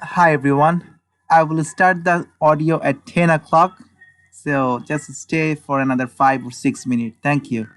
Hi everyone. I will start the audio at 10 o'clock. So just stay for another 5 or 6 minutes. Thank you.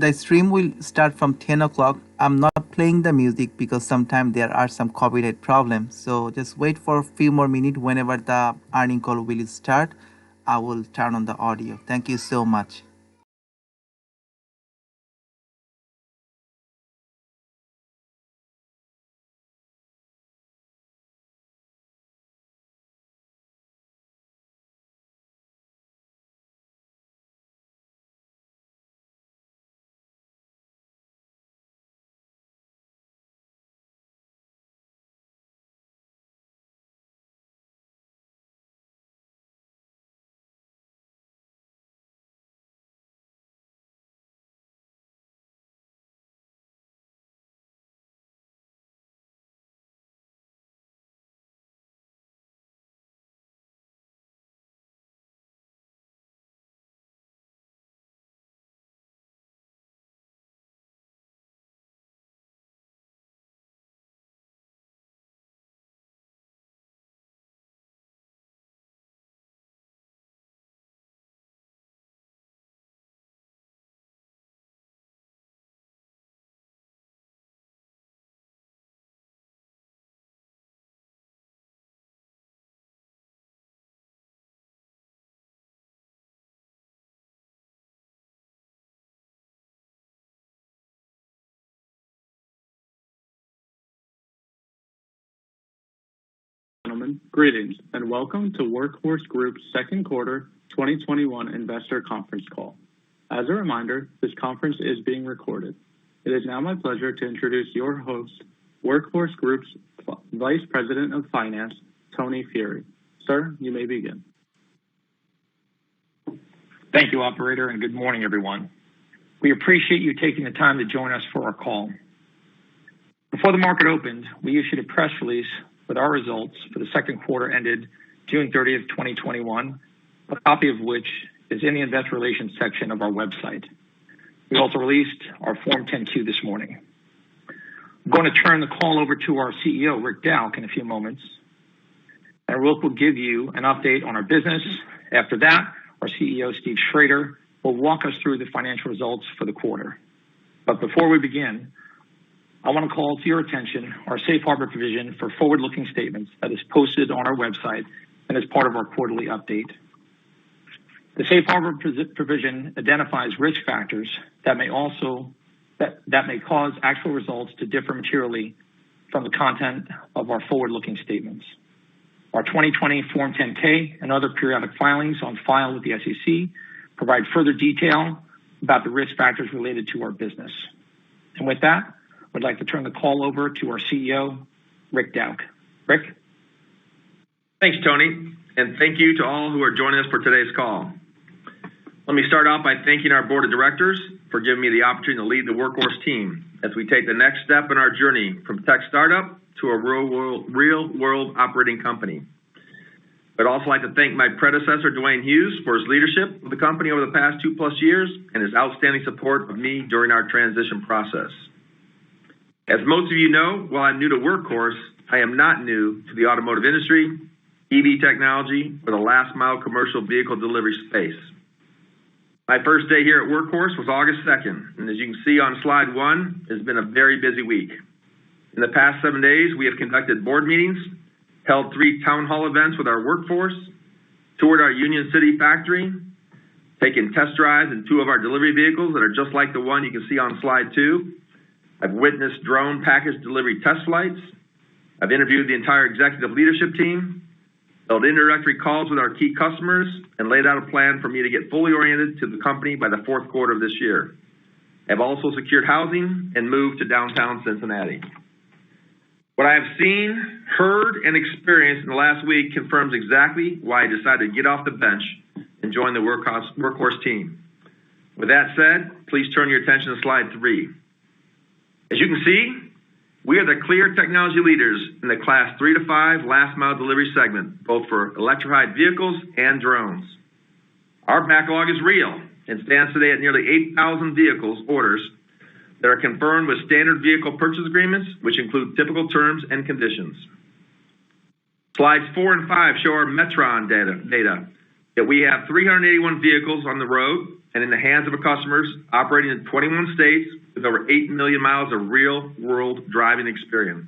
the stream will start from 10 o'clock. I'm not playing the music because sometimes there are some copyright problems. So just wait for a few more minutes. Whenever the earning call will start, I will turn on the audio. Thank you so much. Gentlemen, greetings and welcome to Workhorse Group's second quarter 2021 investor conference call. As a reminder, this conference is being recorded. It is now my pleasure to introduce your host, Workhorse Group's Vice President of Finance, Tony Fury. Sir, you may begin. Thank you, operator, and good morning, everyone. We appreciate you taking the time to join us for our call. Before the market opened, we issued a press release with our results for the second quarter ended June 30th, 2021, a copy of which is in the investor relations section of our website. We also released our Form 10-Q this morning. I'm going to turn the call over to our CEO, Rick Dowk, in a few moments. And Rick will give you an update on our business. After that, our CEO, Steve Schrader, will walk us through the financial results for the quarter. But before we begin, I want to call to your attention our safe harbor provision for forward-looking statements that is posted on our website and is part of our quarterly update. The safe harbor provision identifies risk factors that may cause actual results to differ materially from the content of our forward-looking statements. Our 2020 Form 10-K and other periodic filings on file with the SEC provide further detail about the risk factors related to our business. And with that, I'd like to turn the call over to our CEO, Rick Dowk. Rick? Thanks, Tony, and thank you to all who are joining us for today's call. Let me start off by thanking our board of directors for giving me the opportunity to lead the Workhorse team as we take the next step in our journey from tech startup to a real-world operating company. I'd also like to thank my predecessor, Dwayne Hughes, for his leadership of the company over the past 2+ years and his outstanding support of me during our transition process. As most of you know, while I'm new to Workhorse, I am not new to the automotive industry, EV technology, or the last mile commercial vehicle delivery space. My first day here at Workhorse was August 2nd, and as you can see on slide 1, it's been a very busy week. In the past 7 days, we have conducted board meetings, held 3 town hall events with our workforce, toured our Union City factory, taken test drives in 2 of our delivery vehicles that are just like the one you can see on slide 2. I've witnessed drone package delivery test flights. I've interviewed the entire executive leadership team, held introductory calls with our key customers, and laid out a plan for me to get fully oriented to the company by the fourth quarter of this year. I've also secured housing and moved to downtown Cincinnati. What I have seen, heard, and experienced in the last week confirms exactly why I decided to get off the bench and join the Workhorse team. With that said, please turn your attention to slide 3. As you can see, we are the clear technology leaders in the class 3 to 5 last mile delivery segment, both for electrified vehicles and drones. Our backlog is real and stands today at nearly 8,000 vehicles orders that are confirmed with standard vehicle purchase agreements, which include typical terms and conditions. Slides 4 and 5 show our Metron data. that we have 381 vehicles on the road and in the hands of our customers operating in 21 states with over 8 million miles of real-world driving experience.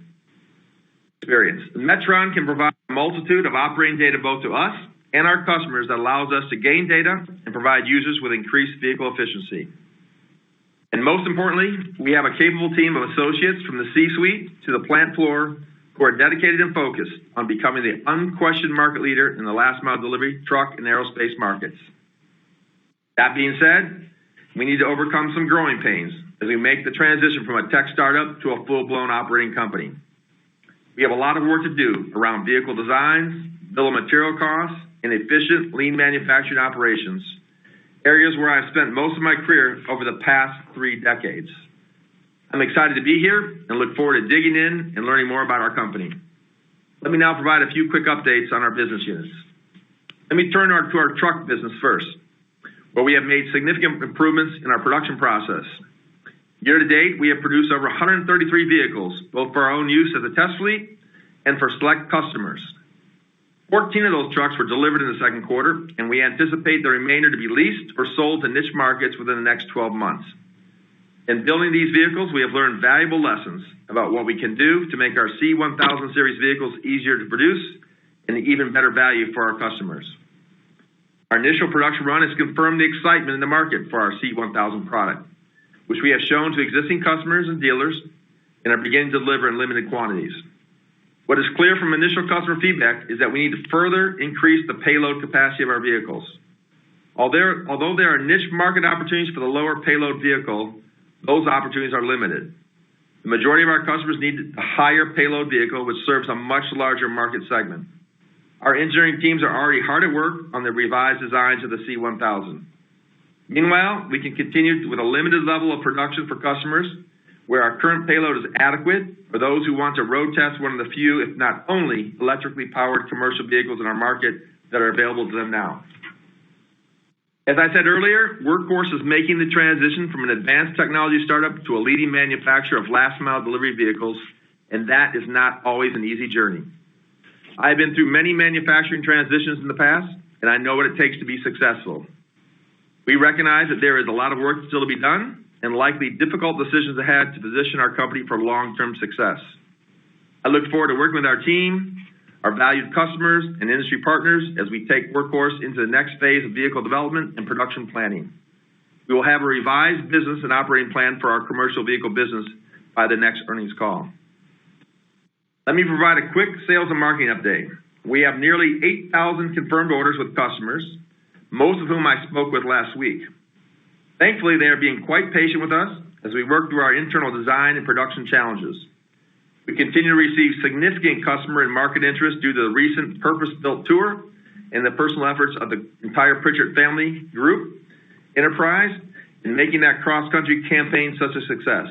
The Metron can provide a multitude of operating data both to us and our customers that allows us to gain data and provide users with increased vehicle efficiency. And most importantly, we have a capable team of associates from the C-suite to the plant floor who are dedicated and focused on becoming the unquestioned market leader in the last mile delivery, truck, and aerospace markets. That being said, we need to overcome some growing pains as we make the transition from a tech startup to a full-blown operating company. We have a lot of work to do around vehicle designs, bill of material costs, and efficient lean manufacturing operations, areas where I've spent most of my career over the past 3 decades. I'm excited to be here and look forward to digging in and learning more about our company. Let me now provide a few quick updates on our business units. Let me turn to our truck business first, where we have made significant improvements in our production process. Year to date, we have produced over 133 vehicles, both for our own use as a test fleet and for select customers. 14 of those trucks were delivered in the second quarter, and we anticipate the remainder to be leased or sold to niche markets within the next 12 months. In building these vehicles, we have learned valuable lessons about what we can do to make our C1000 series vehicles easier to produce and even better value for our customers. Our initial production run has confirmed the excitement in the market for our C1000 product, which we have shown to existing customers and dealers and are beginning to deliver in limited quantities. What is clear from initial customer feedback is that we need to further increase the payload capacity of our vehicles. Although there are niche market opportunities for the lower payload vehicle, those opportunities are limited. The majority of our customers need a higher payload vehicle, which serves a much larger market segment. Our engineering teams are already hard at work on the revised designs of the C1000. Meanwhile, we can continue with a limited level of production for customers where our current payload is adequate for those who want to road test one of the few, if not only, electrically powered commercial vehicles in our market that are available to them now. As I said earlier, Workhorse is making the transition from an advanced technology startup to a leading manufacturer of last mile delivery vehicles, and that is not always an easy journey. I've been through many manufacturing transitions in the past, and I know what it takes to be successful. We recognize that there is a lot of work still to be done and likely difficult decisions ahead to position our company for long-term success. I look forward to working with our team, our valued customers, and industry partners as we take Workhorse into the next phase of vehicle development and production planning. We will have a revised business and operating plan for our commercial vehicle business by the next earnings call. Let me provide a quick sales and marketing update. We have nearly 8,000 confirmed orders with customers, most of whom I spoke with last week. Thankfully, they are being quite patient with us as we work through our internal design and production challenges. We continue to receive significant customer and market interest due to the recent purpose-built tour and the personal efforts of the entire Pritchard family group enterprise in making that cross-country campaign such a success.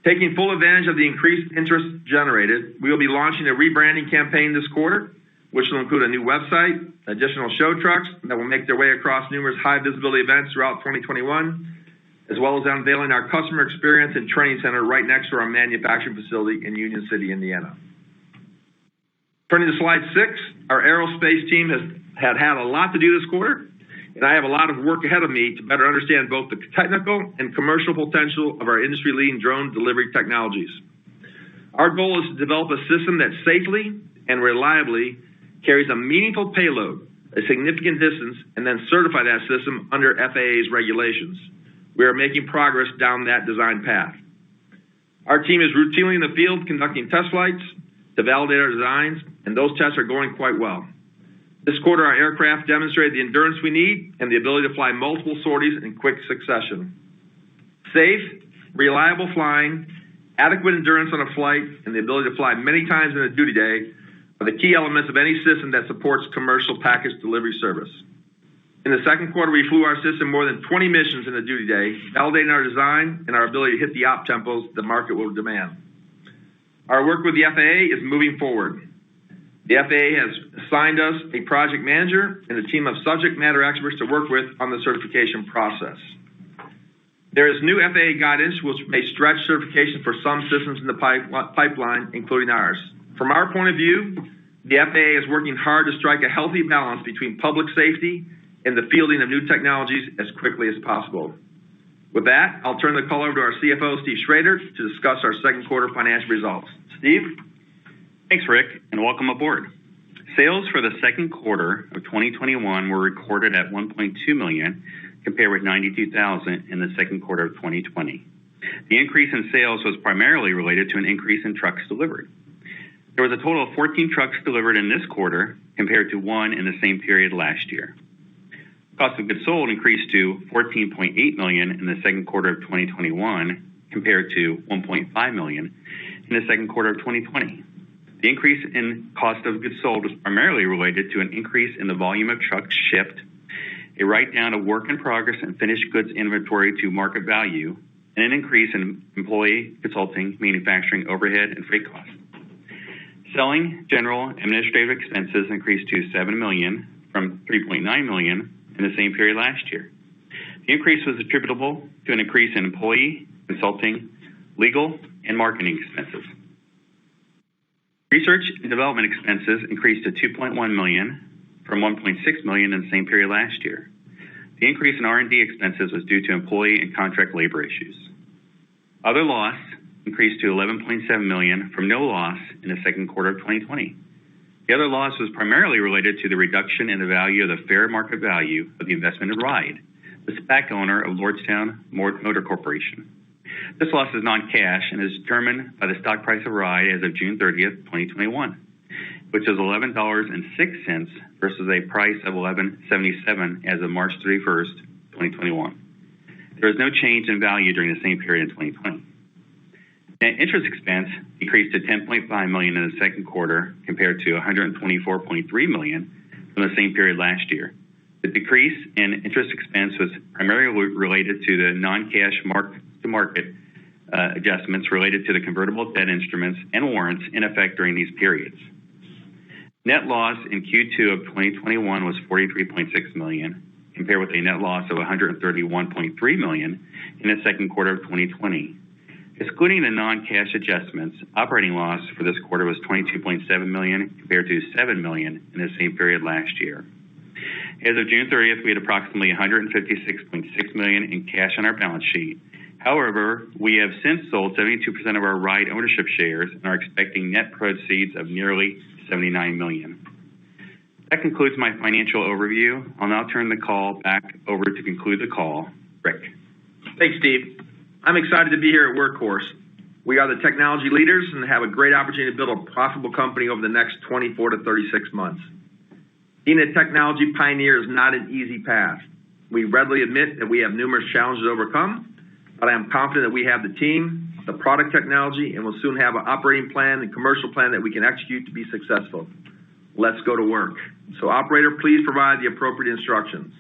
Taking full advantage of the increased interest generated, we will be launching a rebranding campaign this quarter, which will include a new website, additional show trucks that will make their way across numerous high-visibility events throughout 2021, as well as unveiling our customer experience and training center right next to our manufacturing facility in Union City, Indiana. Turning to slide 6, our aerospace team has had a lot to do this quarter, and I have a lot of work ahead of me to better understand both the technical and commercial potential of our industry-leading drone delivery technologies. Our goal is to develop a system that safely and reliably carries a meaningful payload a significant distance and then certify that system under FAA's regulations. We are making progress down that design path. Our team is routinely in the field conducting test flights to validate our designs, and those tests are going quite well. This quarter, our aircraft demonstrated the endurance we need and the ability to fly multiple sorties in quick succession. Safe, reliable flying, adequate endurance on a flight, and the ability to fly many times in a duty day are the key elements of any system that supports commercial package delivery service. In the second quarter, we flew our system more than 20 missions in a duty day, validating our design and our ability to hit the op tempos the market will demand. Our work with the FAA is moving forward. The FAA has assigned us a project manager and a team of subject matter experts to work with on the certification process. There is new FAA guidance which may stretch certification for some systems in the pipeline, including ours. From our point of view, The FAA is working hard to strike a healthy balance between public safety and the fielding of new technologies as quickly as possible. With that, I'll turn the call over to our CFO, Steve Schrader, to discuss our second quarter financial results. Steve? Thanks, Rick, and welcome aboard. Sales for the second quarter of 2021 were recorded at $1.2 million, compared with $92,000 in the second quarter of 2020. The increase in sales was primarily related to an increase in trucks delivered. There was a total of 14 trucks delivered in this quarter, compared to 1 in the same period last year. Cost of goods sold increased to $14.8 million in the second quarter of 2021, compared to $1.5 million in the second quarter of 2020. The increase in cost of goods sold was primarily related to an increase in the volume of trucks shipped, a write-down of work in progress and finished goods inventory to market value, and an increase in employee, consulting, manufacturing, overhead, and freight costs. Selling, general, and administrative expenses increased to $7 million from $3.9 million in the same period last year. The increase was attributable to an increase in employee, consulting, legal, and marketing expenses. Research and development expenses increased to $2.1 million from $1.6 million in the same period last year. The increase in R&D expenses was due to employee and contract labor issues. Other loss increased to $11.7 million from no loss in the second quarter of 2020. The other loss was primarily related to the reduction in the value of the fair market value of the investment in RIDE, the SPAC owner of Lordstown Motor Corporation. This loss is non-cash and is determined by the stock price of RIDE as of June 30th, 2021, which is $11.06 versus a price of $11.77 as of March 31st, 2021. There was no change in value during the same period in 2020. Net interest expense decreased to $10.5 million in the second quarter compared to $124.3 million from the same period last year. The decrease in interest expense was primarily related to the non-cash mark-to-market adjustments related to the convertible debt instruments and warrants in effect during these periods. Net loss in Q2 of 2021 was $43.6 million, compared with a net loss of $131.3 million in the second quarter of 2020. Excluding the non-cash adjustments, operating loss for this quarter was $22.7 million compared to $7 million in the same period last year. As of June 30th, we had approximately $156.6 million in cash on our balance sheet. However, we have since sold 72% of our RIDE ownership shares and are expecting net proceeds of nearly $79 million. That concludes my financial overview. I'll now turn the call back over to conclude the call. Rick. Thanks, Steve. I'm excited to be here at Workhorse. We are the technology leaders and have a great opportunity to build a profitable company over the next 24 to 36 months. Being a technology pioneer is not an easy path. We readily admit that we have numerous challenges to overcome, but I am confident that we have the team, the product technology, and will soon have an operating plan and commercial plan that we can execute to be successful. Let's go to work. So operator, please provide the appropriate instructions.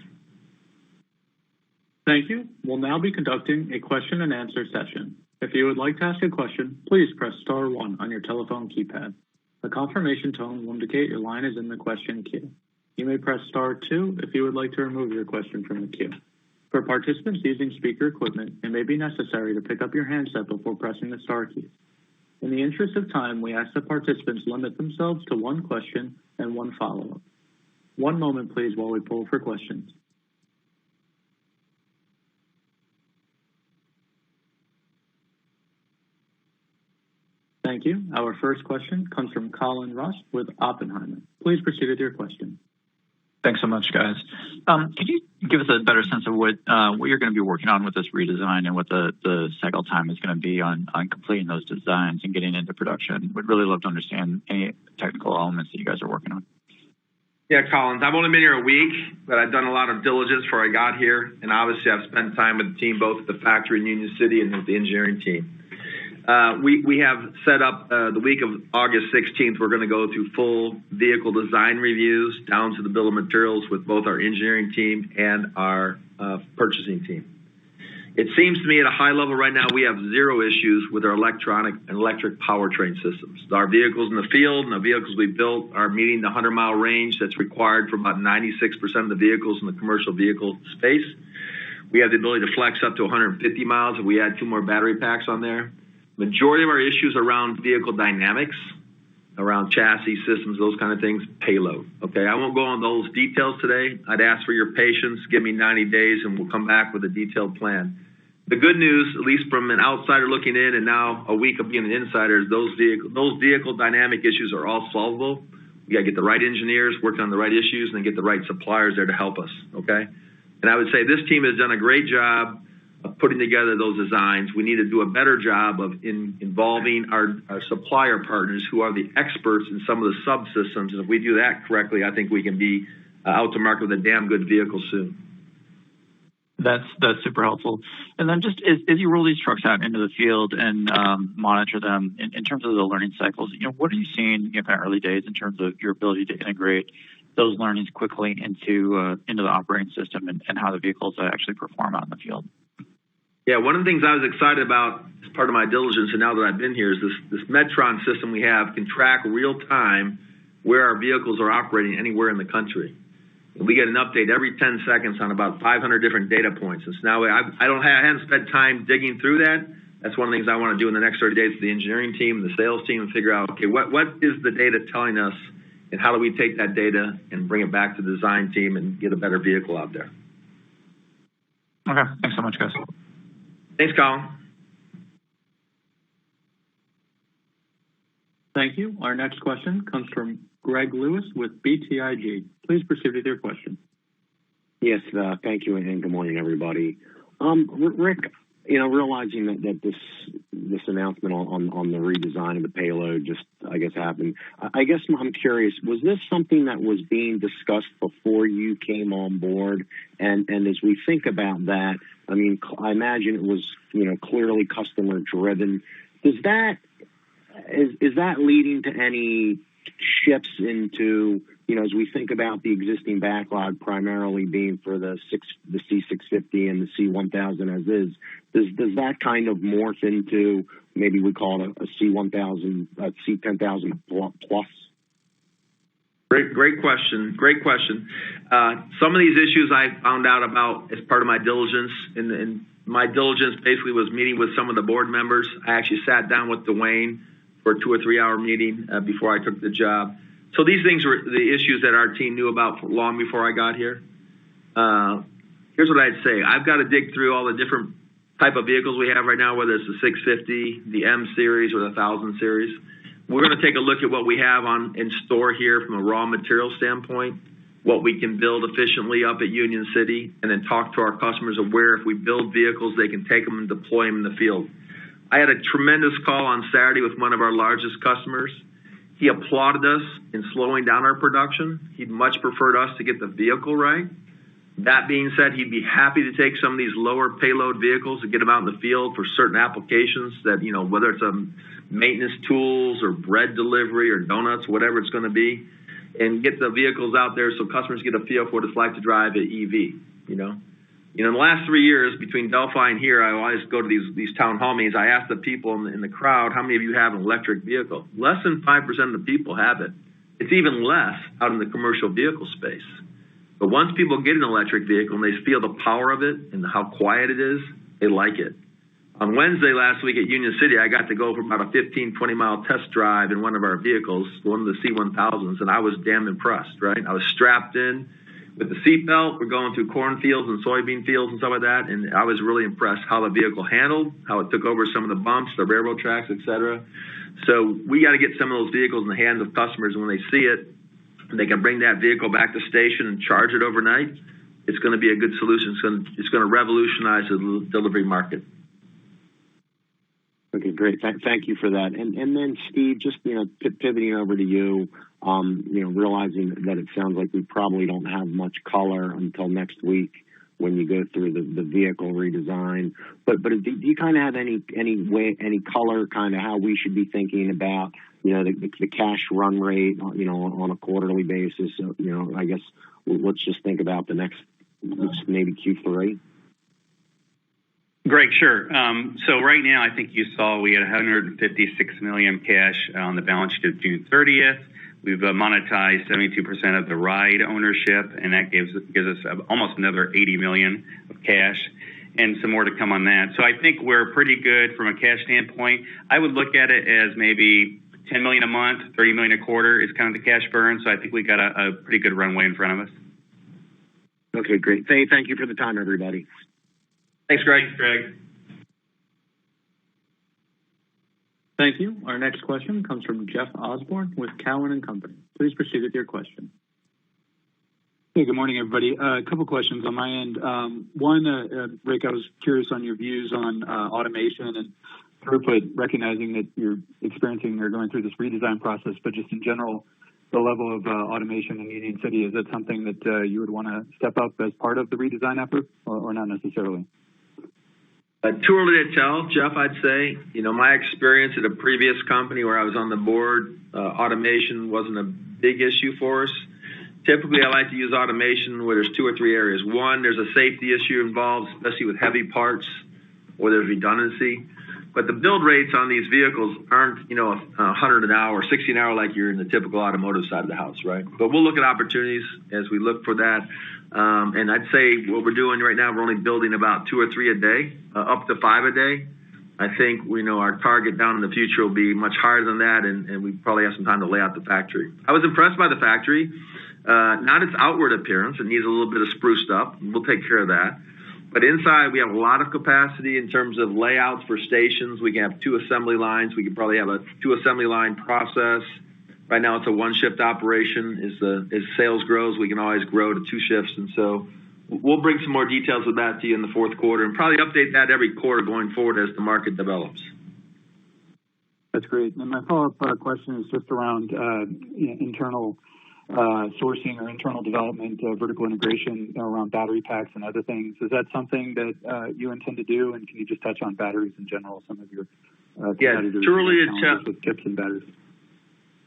Thank you. We'll now be conducting a question and answer session. If you would like to ask a question, please press star 1 on your telephone keypad. A confirmation tone will indicate your line is in the question queue. You may press star 2 if you would like to remove your question from the queue. For participants using speaker equipment, it may be necessary to pick up your handset before pressing the star keys. In the interest of time, we ask that participants limit themselves to one question and one follow-up. One moment, please, while we poll for questions. Thank you. Our first question comes from Colin Rusch with Oppenheimer. Please proceed with your question. Thanks so much, guys. Could you give us a better sense of what you're going to be working on with this redesign and what the cycle time is going to be on completing those designs and getting into production? Would really love to understand any technical elements that you guys are working on. Yeah, Collins, I've only been here a week, but I've done a lot of diligence before I got here, and obviously I've spent time with the team both at the factory in Union City and with the engineering team. We have set up the week of August 16th, we're going to go through full vehicle design reviews down to the bill of materials with both our engineering team and our purchasing team. It seems to me at a high level right now we have zero issues with our electronic and electric powertrain systems. Our vehicles in the field and the vehicles we built are meeting the 100-mile range that's required for about 96% of the vehicles in the commercial vehicle space. We have the ability to flex up to 150 miles if we add 2 more battery packs on there. Majority of our issues around vehicle dynamics around chassis systems, those kind of things, payload. Okay, I won't go on those details today. I'd ask for your patience. Give me 90 days and we'll come back with a detailed plan. The good news, at least from an outsider looking in and now a week of being an insider, is those vehicle dynamic issues are all solvable. We got to get the right engineers working on the right issues and then get the right suppliers there to help us, okay? And I would say this team has done a great job of putting together those designs. We need to do a better job of involving our supplier partners who are the experts in some of the subsystems. And if we do that correctly, I think we can be out to market with a damn good vehicle soon. That's super helpful. And then just as you roll these trucks out into the field and monitor them in terms of the learning cycles, what are you seeing in kind of early days in terms of your ability to integrate those learnings quickly into the operating system and how the vehicles actually perform out in the field? Yeah, one of the things I was excited about as part of my diligence, and now that I've been here, is this Metron system we have can track real time where our vehicles are operating anywhere in the country. And we get an update every 10 seconds on about 500 different data points. And so now I haven't spent time digging through that. That's one of the things I want to do in the next 30 days with the engineering team, the sales team, and figure out, okay, what is the data telling us, and how do we take that data and bring it back to the design team and get a better vehicle out there? Okay, thanks so much, guys. Thanks, Colin. Thank you. Our next question comes from Greg Lewis with BTIG. Please proceed with your question. Yes, thank you, and good morning, everybody. Rick, realizing that this announcement on the redesign of the payload just, I guess, happened. I guess I'm curious, was this something that was being discussed before you came on board? And as we think about that, I mean, I imagine it was, clearly customer driven. Is that leading to any shifts into, as we think about the existing backlog primarily being for the C650 and the C1000 as is, does that kind of morph into maybe we call it a C1000, a C10000 plus? Great question. Some of these issues I found out about as part of my diligence, and my diligence basically was meeting with some of the board members. I actually sat down with Dwayne for a 2 or 3 hour meeting before I took the job. So these things were the issues that our team knew about long before I got here. Here's what I'd say. I've got to dig through all the different type of vehicles we have right now, whether it's the 650, the M series, or the 1000 series. We're going to take a look at what we have in store here from a raw material standpoint, what we can build efficiently up at Union City, and then talk to our customers of where if we build vehicles, they can take them and deploy them in the field. I had a tremendous call on Saturday with one of our largest customers. He applauded us in slowing down our production. He'd much preferred us to get the vehicle right. That being said, he'd be happy to take some of these lower payload vehicles and get them out in the field for certain applications that, whether it's maintenance tools or bread delivery or donuts, whatever it's going to be, and get the vehicles out there so customers get a feel for what it's like to drive an EV, in the last 3 years between Delphi and here, I always go to these town hall meetings. I ask the people in the crowd, how many of you have an electric vehicle? Less than 5% of the people have it. It's even less out in the commercial vehicle space. But once people get an electric vehicle and they feel the power of it and how quiet it is, they like it. On Wednesday last week at Union City, I got to go for about a 15, 20-mile test drive in one of our vehicles, one of the C1000s, and I was damn impressed, right? I was strapped in with the seatbelt. We're going through cornfields and soybean fields and stuff like that, and I was really impressed how the vehicle handled, how it took over some of the bumps, the railroad tracks, etc. So we got to get some of those vehicles in the hands of customers, and when they see it, they can bring that vehicle back to station and charge it overnight. It's going to be a good solution. It's going to revolutionize the delivery market. Okay, great. Thank you for that. And then, Steve, just pivoting over to you, realizing that it sounds like we probably don't have much color until next week when you go through the vehicle redesign. But do you kind of have any color, kind of how we should be thinking about the cash run rate, on a quarterly basis? I guess let's just think about the next maybe Q3. Greg, sure. So right now, I think you saw we had $156 million cash on the balance sheet of June 30th. We've monetized 72% of the ride ownership, and that gives us almost another $80 million of cash, and some more to come on that. So I think we're pretty good from a cash standpoint. I would look at it as maybe $10 million a month, $30 million a quarter is kind of the cash burn. So I think we got a pretty good runway in front of us. Okay, great. Thank you for the time, everybody. Thanks, Greg. Thank you. Our next question comes from Jeff Osborne with Cowen and Company. Please proceed with your question. Hey, good morning, everybody. A couple questions on my end. One, Rick, I was curious on your views on automation and throughput, recognizing that you're experiencing or going through this redesign process, but just in general, the level of automation in Union City, is that something that you would want to step up as part of the redesign effort or not necessarily? Too early to tell, Jeff, I'd say. My experience at a previous company where I was on the board, automation wasn't a big issue for us. Typically, I like to use automation where there's two or three areas. One, there's a safety issue involved, especially with heavy parts, or there's redundancy. But the build rates on these vehicles aren't, 100 an hour, 60 an hour like you're in the typical automotive side of the house, right? But we'll look at opportunities as we look for that. And I'd say what we're doing right now, we're only building about 2 or 3 a day, up to 5 a day. I think our target down in the future will be much higher than that, and we probably have some time to lay out the factory. I was impressed by the factory, not its outward appearance. It needs a little bit of spruced up. We'll take care of that. But inside, we have a lot of capacity in terms of layouts for stations. We can have 2 assembly lines. We could probably have a 2 assembly line process. Right now, it's a 1-shift operation. As sales grows, we can always grow to 2 shifts. And so we'll bring some more details of that to you in the fourth quarter and probably update that every quarter going forward as the market develops. That's great. And my follow-up question is just around internal sourcing or internal development, vertical integration around battery packs and other things. Is that something that you intend to do? And can you just touch on batteries in general, some of your competitors? Too early to tell. With chips and batteries.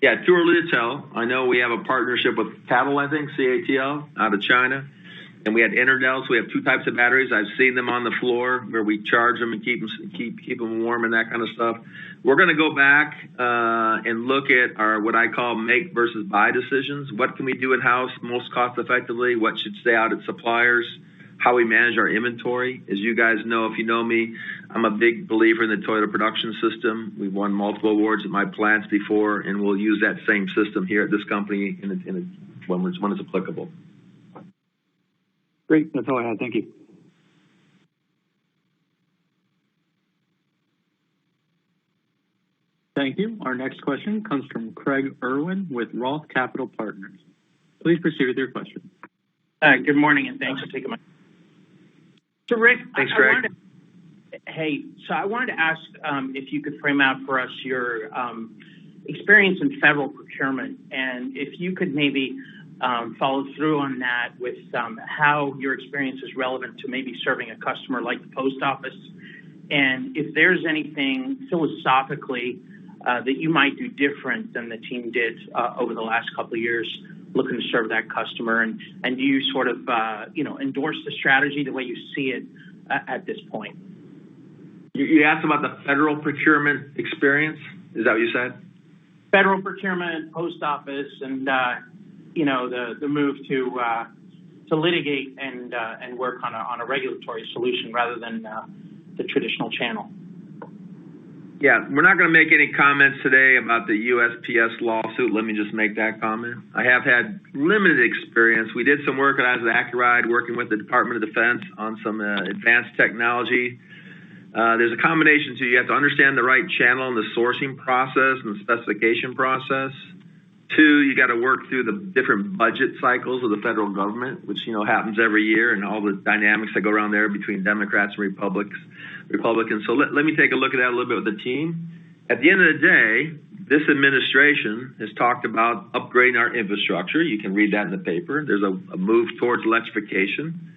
Yeah, too early to tell. I know we have a partnership with CATL, I think, CATL, out of China. And we had Interdels. We have 2 types of batteries. I've seen them on the floor where we charge them and keep them warm and that kind of stuff. We're going to go back and look at our what I call make versus buy decisions. What can we do in-house most cost effectively? What should stay out at suppliers? How we manage our inventory. As you guys know, if you know me, I'm a big believer in the Toyota production system. We've won multiple awards at my plants before, and we'll use that same system here at this company when it's applicable. Great. That's all I had. Thank you. Thank you. Our next question comes from Craig Irwin with Roth Capital Partners. Please proceed with your question. Good morning, and thanks for taking my. So, Rick, thanks, Craig. I wanted to ask if you could frame out for us your experience in federal procurement, and if you could maybe follow through on that with how your experience is relevant to maybe serving a customer like the post office, and if there's anything philosophically that you might do different than the team did over the last couple of years looking to serve that customer, and do you sort of endorse the strategy the way you see it at this point? You asked about the federal procurement experience? Is that what you said? Federal procurement, post office, and the move to litigate and work on a regulatory solution rather than the traditional channel. Yeah, we're not going to make any comments today about the USPS lawsuit. Let me just make that comment. I have had limited experience. We did some work as an Accuride working with the Department of Defense on some advanced technology. There's a combination too. You have to understand the right channel and the sourcing process and the specification process. 2, you got to work through the different budget cycles of the federal government, which happens every year, and all the dynamics that go around there between Democrats and Republicans. So let me take a look at that a little bit with the team. At the end of the day, this administration has talked about upgrading our infrastructure. You can read that in the paper. There's a move towards electrification.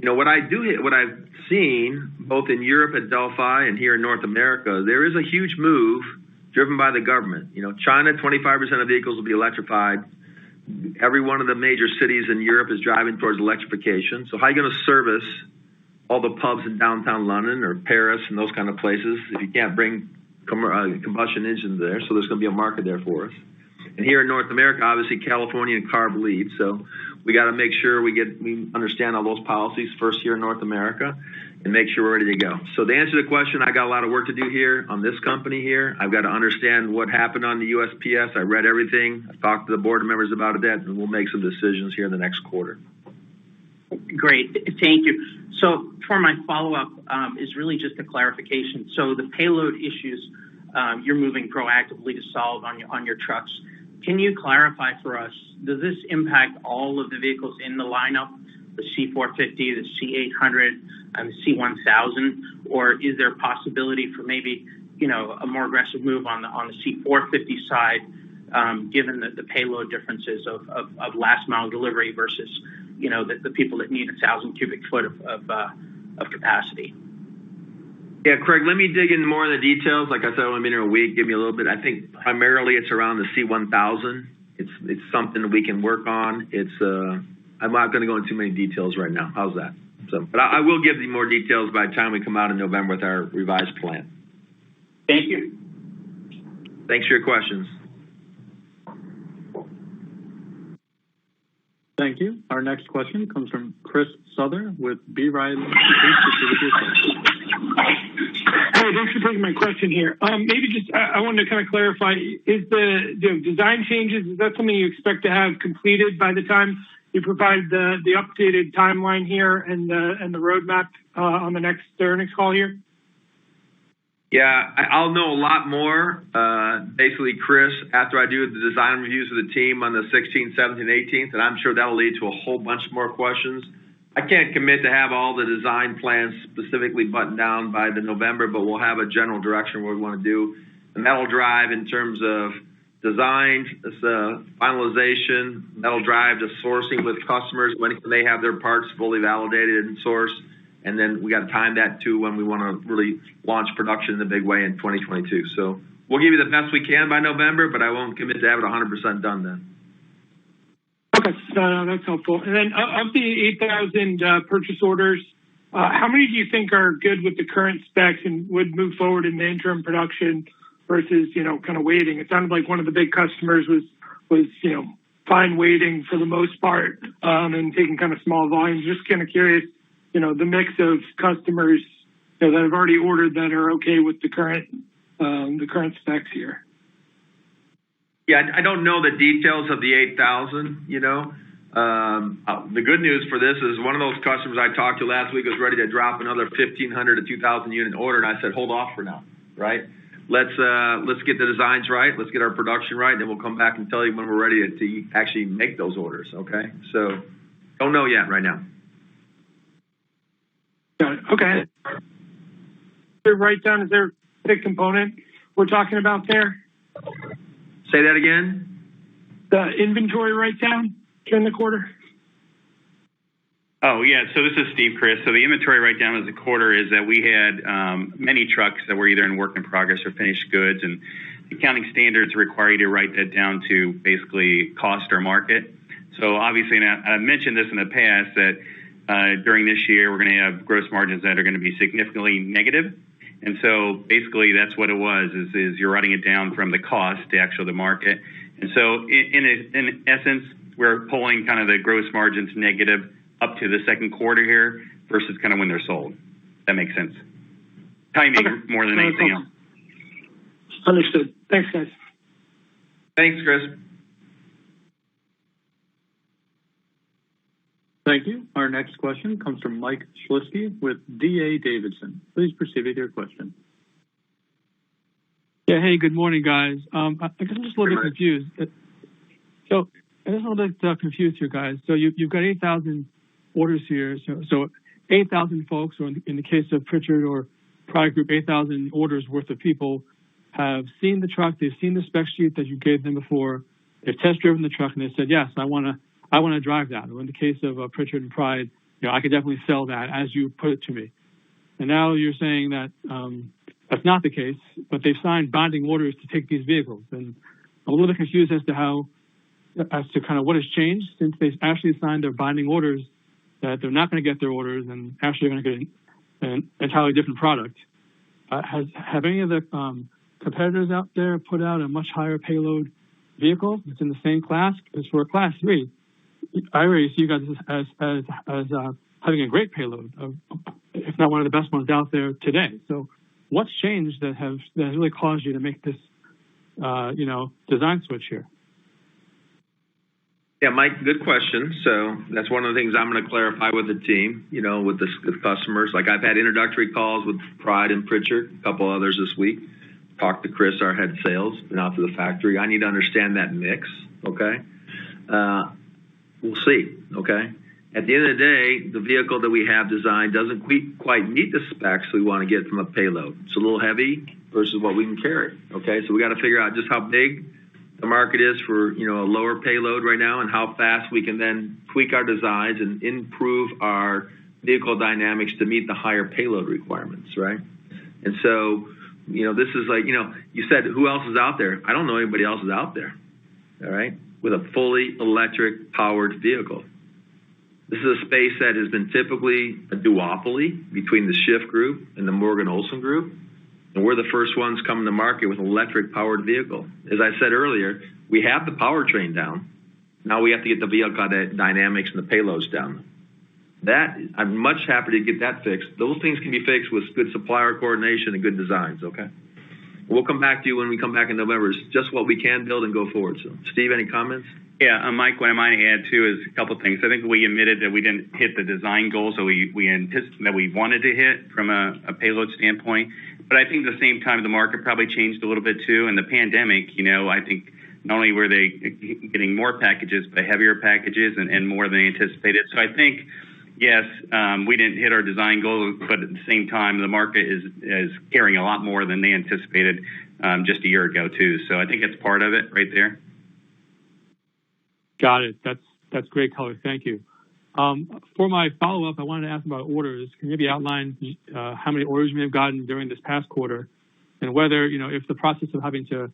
What I've seen both in Europe at Delphi and here in North America, there is a huge move driven by the government. China, 25% of vehicles will be electrified. Every one of the major cities in Europe is driving towards electrification. So how are you going to service all the pubs in downtown London or Paris and those kind of places if you can't bring combustion engines there? So there's going to be a market there for us. And here in North America, obviously California and CARB lead. So we got to make sure we understand all those policies first here in North America and make sure we're ready to go. So to answer the question, I got a lot of work to do here on this company here. I've got to understand what happened on the USPS. I read everything. I talked to the board members about that, and we'll make some decisions here in the next quarter. Great, thank you. So for my follow-up is really just a clarification. So the payload issues you're moving proactively to solve on your trucks. Can you clarify for us, does this impact all of the vehicles in the lineup, the C450, the C800, and the C1000, or is there a possibility for maybe, a more aggressive move on the C450 side, given the payload differences of last mile delivery versus, the people that need 1,000 cubic foot of capacity? Yeah, Craig, let me dig into more of the details. Like I said, I've been here a week. Give me a little bit. I think primarily it's around the C1000. It's something we can work on. I'm not going to go into too many details right now. How's that? But I will give you more details by the time we come out in November with our revised plan. Thank you. Thanks for your questions. Thank you. Our next question comes from Chris Souther with B. Riley. Please proceed with your question. Hey, thanks for taking my question here. Maybe just I wanted to kind of clarify: is the design changes, is that something you expect to have completed by the time you provide the updated timeline here and the roadmap on the next earnings call here? Yeah, I'll know a lot more, basically, Chris, after I do the design reviews with the team on the 16th, 17th, 18th, and I'm sure that'll lead to a whole bunch more questions. I can't commit to have all the design plans specifically buttoned down by the November, but we'll have a general direction what we want to do, and that'll drive in terms of design, finalization, that'll drive the sourcing with customers, when can they have their parts fully validated and sourced. And then we got to time that to when we want to really launch production in a big way in 2022. So we'll give you the best we can by November, but I won't commit to have it 100% done then. Okay, that's helpful. And then of the 8,000 purchase orders, how many do you think are good with the current specs and would move forward in the interim production versus, kind of waiting? It sounded like one of the big customers was fine waiting for the most part and taking kind of small volumes. Just kind of curious, the mix of customers that have already ordered that are okay with the current specs here. Yeah, I don't know the details of the 8,000, The good news for this is one of those customers I talked to last week was ready to drop another 1,500 to 2,000 unit order, and I said, hold off for now, right? Let's get the designs right, let's get our production right, then we'll come back and tell you when we're ready to actually make those orders, okay? So don't know yet right now. Got it. Okay. The write-down, is there a big component we're talking about there? Say that again? The inventory write-down during the quarter? Oh, yeah. So this is Steve, Chris. So the inventory write-down of the quarter is that we had many trucks that were either in work in progress or finished goods, and accounting standards require you to write that down to basically cost or market. So obviously, and I mentioned this in the past, that during this year, we're going to have gross margins that are going to be significantly negative. And so basically that's what it was, is you're writing it down from the cost to actually the market. And so in essence, we're pulling kind of the gross margins negative up to the second quarter here versus kind of when they're sold. That makes sense. Timing more than anything else. Understood. Thanks, guys. Thanks, Chris. Thank you. Our next question comes from Mike Shlisky with D.A. Davidson. Please proceed with your question. Yeah, hey, good morning, guys. I guess I'm just a little bit confused. So I'm just a little bit confused here, guys. So you've got 8,000 orders here. So 8,000 folks, or in the case of Pritchard or Product Group, 8,000 orders worth of people have seen the truck. They've seen the spec sheet that you gave them before. They've test driven the truck and they said, yes, I want to drive that. Or in the case of Pritchard and Pride, I could definitely sell that as you put it to me. And now you're saying that that's not the case, but they've signed binding orders to take these vehicles. And I'm a little bit confused as to kind of what has changed since they've actually signed their binding orders, that they're not going to get their orders and actually going to get an entirely different product. Have any of the competitors out there put out a much higher payload vehicle that's in the same class, because for a class 3, I already see you guys as having a great payload, if not one of the best ones out there today. So what's changed that has really caused you to make this, design switch here? Yeah, Mike, good question. So that's one of the things I'm going to clarify with the team, with the customers. Like I've had introductory calls with Pride and Pritchard, a couple others this week. Talked to Chris, our head sales, been out to the factory. I need to understand that mix, okay? We'll see, okay? At the end of the day, the vehicle that we have designed doesn't quite meet the specs we want to get from a payload. It's a little heavy versus what we can carry, okay? So we got to figure out just how big the market is for, a lower payload right now and how fast we can then tweak our designs and improve our vehicle dynamics to meet the higher payload requirements, right? And so, this is like, you said, who else is out there? I don't know anybody else is out there, all right, with a fully electric powered vehicle. This is a space that has been typically a duopoly between the Schiff Group and the Morgan Olson Group. And we're the first ones coming to market with an electric powered vehicle. As I said earlier, we have the powertrain down. Now we have to get the vehicle dynamics and the payloads down. That, I'm much happy to get that fixed. Those things can be fixed with good supplier coordination and good designs, okay? We'll come back to you when we come back in November. It's just what we can build and go forward. So, Steve, any comments? Yeah, Mike, what I might add too is a couple of things. I think we admitted that we didn't hit the design goals that we anticipated that we wanted to hit from a payload standpoint. But I think at the same time, the market probably changed a little bit too. And the pandemic, I think not only were they getting more packages, but heavier packages and more than they anticipated. So I think, yes, we didn't hit our design goals, but at the same time, the market is carrying a lot more than they anticipated just a year ago too. So I think it's part of it right there. Got it. That's great color. Thank you. For my follow-up, I wanted to ask about orders. Can you maybe outline how many orders you may have gotten during this past quarter, and whether, if the process of having to,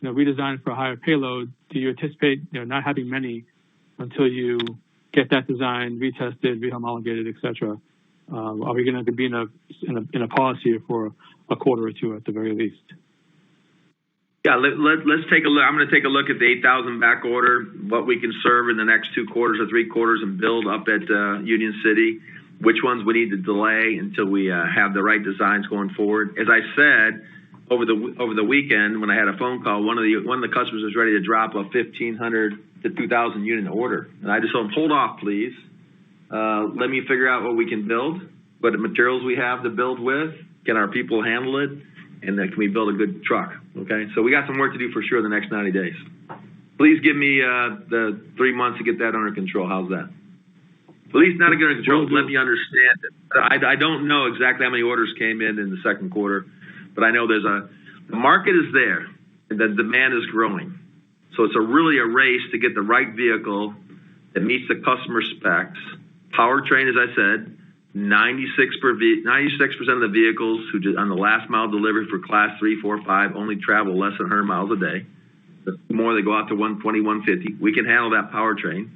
redesign for a higher payload, do you anticipate, not having many until you get that design retested, rehomologated, et cetera? Are we going to be in a pause here for a quarter or two at the very least? Yeah, let's take a look. I'm going to take a look at the 8,000 back order, what we can serve in the next 2 quarters or 3 quarters and build up at Union City, which ones we need to delay until we have the right designs going forward. As I said, over the weekend when I had a phone call, one of the customers was ready to drop a 1,500 to 2,000 unit order. And I just told them, hold off, please. Let me figure out what we can build, what the materials we have to build with, can our people handle it, and then can we build a good truck, okay? So we got some work to do for sure the next 90 days. Please give me the 3 months to get that under control. How's that? At least not under control. Let me understand it. I don't know exactly how many orders came in the second quarter, but I know the market is there, and the demand is growing. So it's really a race to get the right vehicle that meets the customer specs. Powertrain, as I said, 96% of the vehicles on the last mile delivery for class 3, 4, 5 only travel less than 100 miles a day. The more they go out to 120, 150. We can handle that powertrain.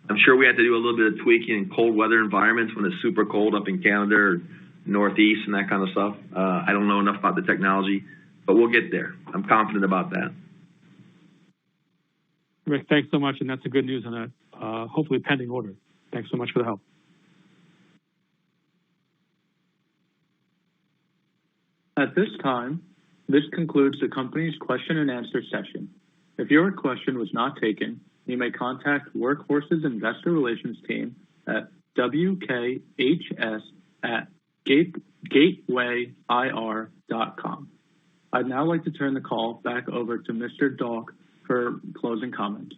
I'm sure we have to do a little bit of tweaking in cold weather environments when it's super cold up in Canada or Northeast and that kind of stuff. I don't know enough about the technology, but we'll get there. I'm confident about that. Rick, thanks so much, and that's the good news on that hopefully pending order. Thanks so much for the help. At this time, this concludes the company's question and answer session. If your question was not taken, you may contact Workhorse's investor relations team at WKHS@gatewayir.com. I'd now like to turn the call back over to Mr. Dalk for closing comments.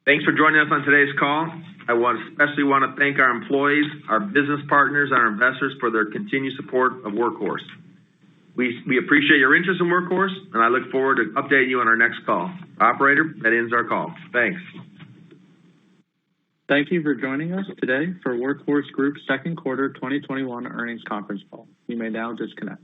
Thanks for joining us on today's call. I especially want to thank our employees, our business partners, and our investors for their continued support of Workhorse. We appreciate your interest in Workhorse, and I look forward to updating you on our next call. Operator, that ends our call. Thanks. Thank you for joining us today for Workhorse Group's second quarter 2021 earnings conference call. You may now disconnect.